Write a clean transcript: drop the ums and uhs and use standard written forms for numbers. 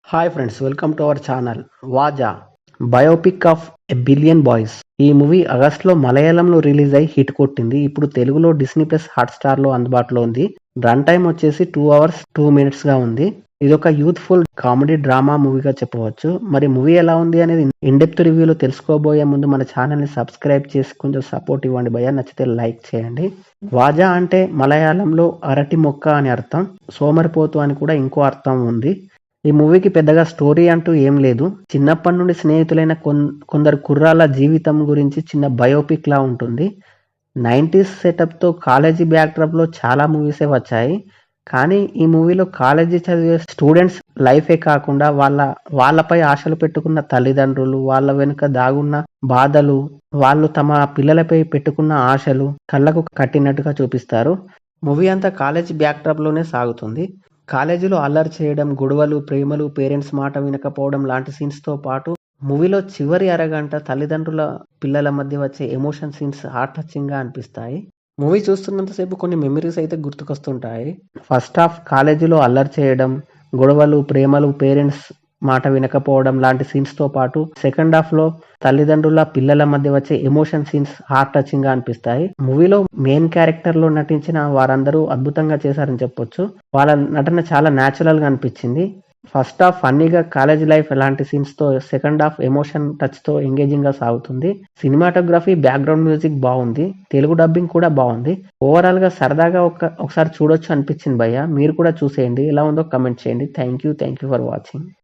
Hi friends, welcome to our channel. Vaazha biopic of a billion boys. ఈ movie ఆగస్టులో మలయాళంలో release అయి hit కొట్టింది. ఇప్పుడు తెలుగులో డిస్నీ ప్లస్ హాట్‌స్టార్ లో అందుబాటులో ఉంది. రన్ టైమ్ వచ్చేసి 2 అవర్స్ 2 మినిట్స్ గా ఉంది. ఇదొక యూత్ఫుల్ కామెడీ డ్రామా మూవీగా చెప్పవచ్చు. మరి మూవీ ఎలా ఉంది అనేది ఇన్ డెప్త్ రివ్యూలో తెలుసుకోబోయే ముందు మన ఛానల్ ని సబ్స్క్రైబ్ చేసి కొంచెం సపోర్ట్ ఇవ్వండి భయ్యా. నచ్చితే లైక్ చేయండి. వాజా అంటే మలయాళంలో అరటి మొక్క అని అర్థం. సోమరిపోతు అని కూడా ఇంకో అర్థం ఉంది. ఈ మూవీకి పెద్దగా స్టోరీ అంటూ ఏం లేదు. చిన్నప్పటి నుండి స్నేహితులైన కొందరు కుర్రాళ్ళ జీవితం గురించి చిన్న బయోపిక్ లా ఉంటుంది. 90s సెటప్ తో కాలేజీ బ్యాక్డ్రాప్ లో చాలా మూవీసే వచ్చాయి. కానీ ఈ మూవీలో కాలేజీ చదివే స్టూడెంట్స్ లైఫే కాకుండా వాళ్ళపై ఆశలు పెట్టుకున్న తల్లిదండ్రులు, వాళ్ళ వెనుక దాగున్న బాధలు, వాళ్ళు తమ పిల్లలపై పెట్టుకున్న ఆశలు కళ్ళకు కట్టినట్టుగా చూపిస్తారు. మూవీ అంతా కాలేజీ బ్యాక్డ్రాప్ లోనే సాగుతుంది. కాలేజీలో అల్లరి చేయడం, గొడవలు, ప్రేమలు, పేరెంట్స్ మాట వినకపోవడం లాంటి సీన్స్ తో పాటు మూవీలో చివరి అరగంట తల్లిదండ్రుల పిల్లల మధ్య వచ్చే ఎమోషన్ సీన్స్ హార్ట్ టచింగ్ గా అనిపిస్తాయి. మూవీ చూస్తున్నంతసేపు కొన్ని మెమరీస్ అయితే గుర్తుకొస్తుంటాయి. ఫస్ట్ హాఫ్ కాలేజీలో అల్లరి చేయడం, గొడవలు, ప్రేమలు, పేరెంట్స్ మాట వినకపోవడం లాంటి సీన్స్ తో పాటు సెకండ్ హాఫ్ లో తల్లిదండ్రుల పిల్లల మధ్య వచ్చే ఎమోషన్ సీన్స్ హార్ట్ టచింగ్ గా అనిపిస్తాయి. మూవీలో మెయిన్ క్యారెక్టర్ లో నటించిన వారందరూ అద్భుతంగా చేశారని చెప్పొచ్చు. వాళ్ళ నటన చాలా న్యాచురల్ గా అనిపించింది. ఫస్ట్ హాఫ్ ఫన్నీగా కాలేజ్ లైఫ్ ఎలాంటి సీన్స్ తో, సెకండ్ హాఫ్ ఎమోషన్ టచ్ తో ఎంగేజింగ్ గా సాగుతుంది. సినిమాటోగ్రఫీ, బ్యాక్గ్రౌండ్ మ్యూజిక్ బాగుంది. తెలుగు డబ్బింగ్ కూడా బాగుంది. ఓవరాల్ గా సరదాగా ఒకసారి చూడొచ్చు అనిపించింది భయ్య. మీరు కూడా చూసేయండి. ఎలా ఉందో కమెంట్ చేయండి. Thank you for watching.